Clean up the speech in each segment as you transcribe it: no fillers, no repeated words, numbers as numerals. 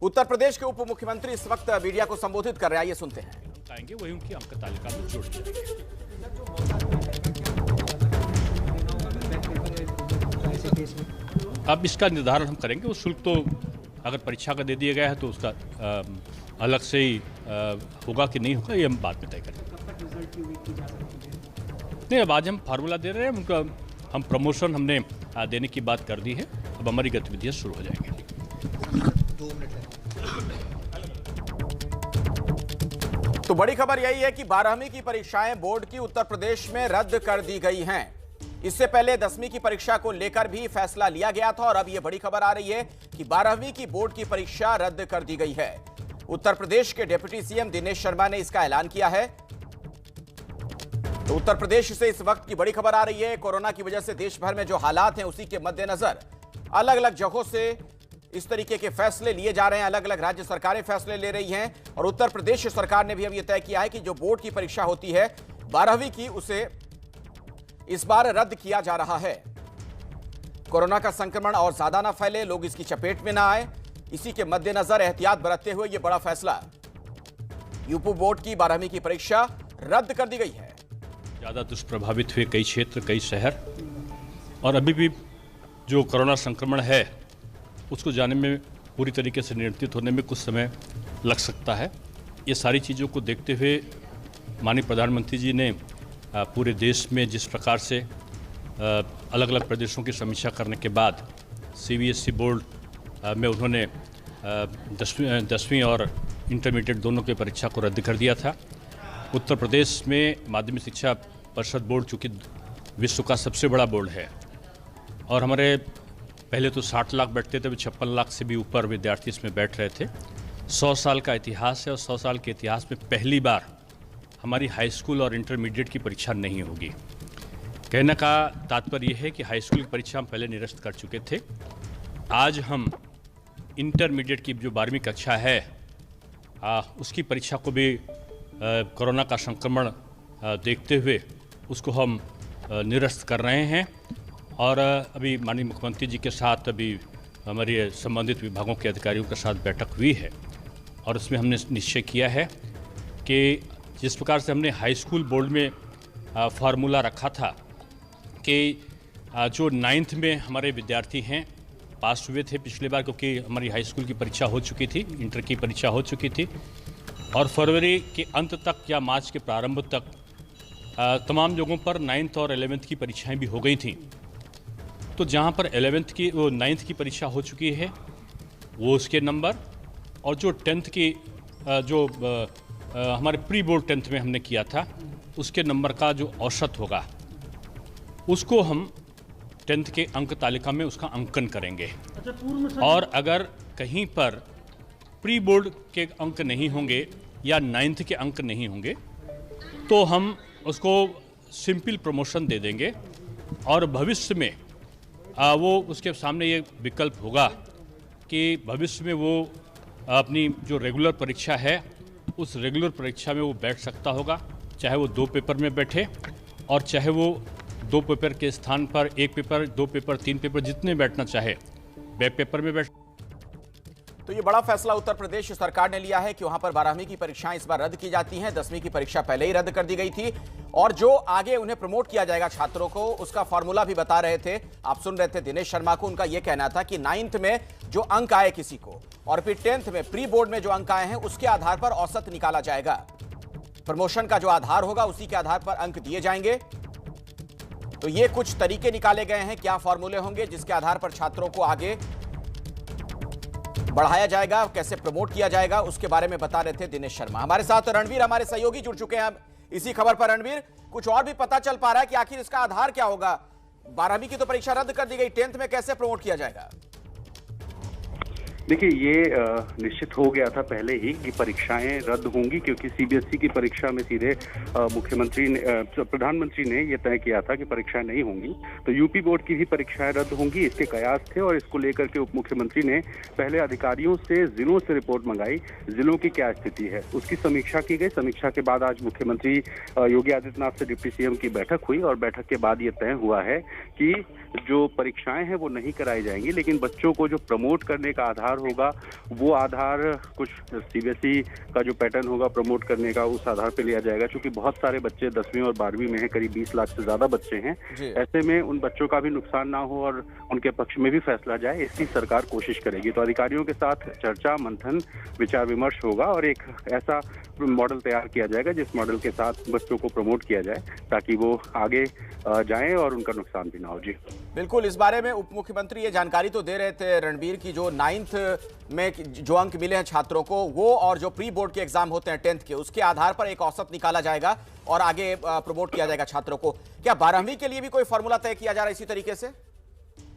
उत्तर प्रदेश के उप मुख्यमंत्री इस वक्त मीडिया को संबोधित कर रहे हैं, आइए सुनते हैं। आएंगे वही उनकी अंक तालिका में जुड़ जाएंगे। अब इसका निर्धारण हम करेंगे। वो शुल्क तो अगर परीक्षा का दे दिया गया है तो उसका अलग से ही होगा कि नहीं होगा, ये हम बाद में तय करेंगे। नहीं, अब आज हम फार्मूला दे रहे हैं, उनका हम प्रमोशन हमने देने की बात कर दी है। अब हमारी गतिविधियां शुरू हो जाएंगी। तो बड़ी खबर यही है कि 12वीं की परीक्षाएं बोर्ड की उत्तर प्रदेश में रद्द कर दी गई हैं। इससे पहले 10वीं की परीक्षा को लेकर भी फैसला लिया गया था और अब यह बड़ी खबर आ रही है कि 12वीं की बोर्ड की परीक्षा रद्द कर दी गई है। उत्तर प्रदेश के डिप्टी सीएम दिनेश शर्मा ने इसका ऐलान किया है। तो उत्तर प्रदेश से इस वक्त की बड़ी खबर आ रही है। कोरोना की वजह से देश भर में जो हालात हैं उसी के मद्देनजर अलग अलग जगहों से इस तरीके के फैसले लिए जा रहे हैं। अलग अलग राज्य सरकारें फैसले ले रही हैं और उत्तर प्रदेश सरकार ने भी अब यह तय किया है कि जो बोर्ड की परीक्षा होती है 12वीं की, उसे इस बार रद्द किया जा रहा है। कोरोना का संक्रमण और ज्यादा ना फैले, लोग इसकी चपेट में ना आए, इसी के मद्देनजर एहतियात बरतते हुए यह बड़ा फैसला। यूपी बोर्ड की 12वीं की परीक्षा रद्द कर दी गई है। ज़्यादा दुष्प्रभावित हुए कई क्षेत्र, कई शहर, और अभी भी जो कोरोना संक्रमण है उसको जाने में, पूरी तरीके से नियंत्रित होने में कुछ समय लग सकता है। ये सारी चीज़ों को देखते हुए माननीय प्रधानमंत्री जी ने पूरे देश में जिस प्रकार से अलग अलग प्रदेशों की समीक्षा करने के बाद सीबीएसई बोर्ड में उन्होंने 10वीं और इंटरमीडिएट दोनों की परीक्षा को रद्द कर दिया था। उत्तर प्रदेश में माध्यमिक शिक्षा परिषद बोर्ड चूँकि विश्व का सबसे बड़ा बोर्ड है और हमारे पहले तो 60 लाख बैठते थे, 56 लाख से भी ऊपर विद्यार्थी इसमें बैठ रहे थे। 100 साल का इतिहास है और 100 साल के इतिहास में पहली बार हमारी हाई स्कूल और इंटरमीडिएट की परीक्षा नहीं होगी। कहने का तात्पर्य यह है कि हाई स्कूल की परीक्षा हम पहले निरस्त कर चुके थे। आज हम इंटरमीडिएट की जो 12वीं कक्षा है उसकी परीक्षा को भी कोरोना का संक्रमण देखते हुए उसको हम निरस्त कर रहे हैं। और अभी माननीय मुख्यमंत्री जी के साथ अभी हमारे संबंधित विभागों के अधिकारियों के साथ बैठक हुई है और उसमें हमने निश्चय किया है कि जिस प्रकार से हमने हाई स्कूल बोर्ड में फार्मूला रखा था कि जो 9th में हमारे विद्यार्थी हैं पास हुए थे पिछली बार, क्योंकि हमारी हाई स्कूल की परीक्षा हो चुकी थी, इंटर की परीक्षा हो चुकी थी और फरवरी के अंत तक या मार्च के प्रारंभ तक तमाम जगहों पर 9th और 11th की परीक्षाएं भी हो गई थीं। तो जहाँ पर 9th की परीक्षा हो चुकी है वो उसके नंबर, और जो 10th की जो हमारे प्री बोर्ड 10th में हमने किया था उसके नंबर का जो औसत होगा उसको हम 10th के अंक तालिका में उसका अंकन करेंगे। और अगर कहीं पर प्री बोर्ड के अंक नहीं होंगे या 9th के अंक नहीं होंगे तो हम उसको सिंपल प्रमोशन दे देंगे और भविष्य में वो उसके सामने ये विकल्प होगा कि भविष्य में वो अपनी जो रेगुलर परीक्षा है उस रेगुलर परीक्षा में वो बैठ सकता होगा, चाहे वो 2 पेपर में बैठे और चाहे वो 2 पेपर के स्थान पर 1 पेपर, 2 पेपर, 3 पेपर, जितने बैठना चाहे बैक पेपर में बैठ। तो ये बड़ा फैसला उत्तर प्रदेश सरकार ने लिया है कि वहां पर 12वीं की परीक्षाएं इस बार रद्द की जाती हैं। 10वीं की परीक्षा पहले ही रद्द कर दी गई थी और जो आगे उन्हें प्रमोट किया जाएगा छात्रों को, उसका फॉर्मूला भी बता रहे थे, आप सुन रहे थे दिनेश शर्मा को। उनका यह कहना था कि 9th में जो अंक आए किसी को और फिर 10th में प्री बोर्ड में जो अंक आए हैं उसके आधार पर औसत निकाला जाएगा। प्रमोशन का जो आधार होगा उसी के आधार पर अंक दिए जाएंगे। तो ये कुछ तरीके निकाले गए हैं, क्या फॉर्मूले होंगे जिसके आधार पर छात्रों को आगे बढ़ाया जाएगा, कैसे प्रमोट किया जाएगा, उसके बारे में बता रहे थे दिनेश शर्मा। हमारे साथ रणवीर हमारे सहयोगी जुड़ चुके हैं इसी खबर पर। रणवीर, कुछ और भी पता चल पा रहा है कि आखिर इसका आधार क्या होगा? 12वीं की तो परीक्षा रद्द कर दी गई, 10th में कैसे प्रमोट किया जाएगा? देखिए, ये निश्चित हो गया था पहले ही कि परीक्षाएं रद्द होंगी, क्योंकि सीबीएसई की परीक्षा में सीधे प्रधानमंत्री ने यह तय किया था कि परीक्षाएं नहीं होंगी। तो यूपी बोर्ड की भी परीक्षाएं रद्द होंगी, इसके कयास थे और इसको लेकर के उप मुख्यमंत्री ने पहले अधिकारियों से, जिलों से रिपोर्ट मंगाई, जिलों की क्या स्थिति है उसकी समीक्षा की गई। समीक्षा के बाद आज मुख्यमंत्री योगी आदित्यनाथ से डिप्टी सीएम की बैठक हुई और बैठक के बाद ये तय हुआ है कि जो परीक्षाएं हैं वो नहीं कराई जाएंगी, लेकिन बच्चों को जो प्रमोट करने का आधार आधार होगा वो आधार कुछ सीबीएसई का जो पैटर्न होगा प्रमोट करने का, उस आधार पे लिया जाएगा। क्योंकि बहुत सारे बच्चे 10वीं और 12वीं में हैं, करीब 20 लाख से ज्यादा बच्चे हैं। ऐसे में उन बच्चों का भी नुकसान ना हो और उनके पक्ष में भी फैसला जाए, इसकी सरकार कोशिश करेगी। तो अधिकारियों के साथ चर्चा, मंथन, विचार विमर्श होगा और एक ऐसा मॉडल तैयार किया जाएगा जिस मॉडल के साथ बच्चों को प्रमोट किया जाए ताकि वो आगे जाएं और उनका नुकसान भी ना हो। जी बिल्कुल, इस बारे में उप मुख्यमंत्री ये जानकारी तो दे रहे थे रणबीर की जो 9th में जो अंक मिले हैं छात्रों को, वो और जो प्री बोर्ड के एग्जाम होते हैं 10th के, उसके आधार पर एक औसत निकाला जाएगा और आगे प्रमोट किया जाएगा छात्रों को। क्या 12वीं के लिए भी कोई फॉर्मूला तय किया जा रहा है इसी तरीके से?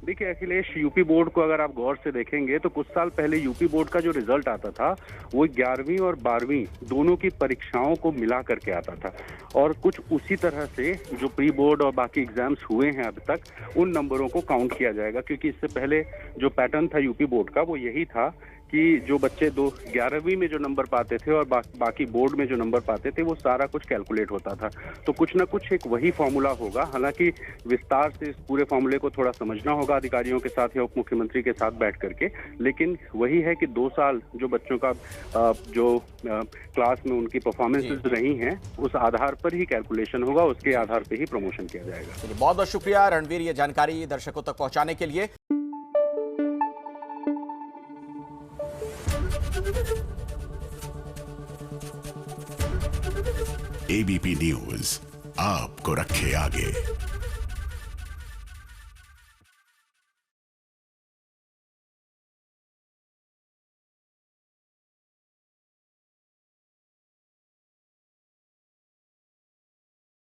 देखिए अखिलेश, यूपी बोर्ड को अगर आप गौर से देखेंगे तो कुछ साल पहले यूपी बोर्ड का जो रिजल्ट आता था वो 11वीं और 12वीं दोनों की परीक्षाओं को मिला करके आता था और कुछ उसी तरह से जो प्री बोर्ड और बाकी एग्जाम्स हुए हैं अब तक उन नंबरों को काउंट किया जाएगा। क्योंकि इससे पहले जो पैटर्न था यूपी बोर्ड का वो यही था कि जो बच्चे 11वीं में जो नंबर पाते थे और बाकी बोर्ड में जो नंबर पाते थे वो सारा कुछ कैलकुलेट होता था। तो कुछ ना कुछ एक वही फॉर्मूला होगा। हालांकि विस्तार से इस पूरे फॉर्मूले को थोड़ा समझना होगा अधिकारियों के साथ या उप मुख्यमंत्री के साथ बैठ करके, लेकिन वही है कि 2 साल जो बच्चों का जो क्लास में उनकी परफॉर्मेंसेस रही हैं उस आधार पर ही कैलकुलेशन होगा, उसके आधार पर ही प्रमोशन किया जाएगा। बहुत बहुत शुक्रिया रणबीर ये जानकारी दर्शकों तक पहुंचाने के लिए। एबीपी न्यूज आपको रखे आगे।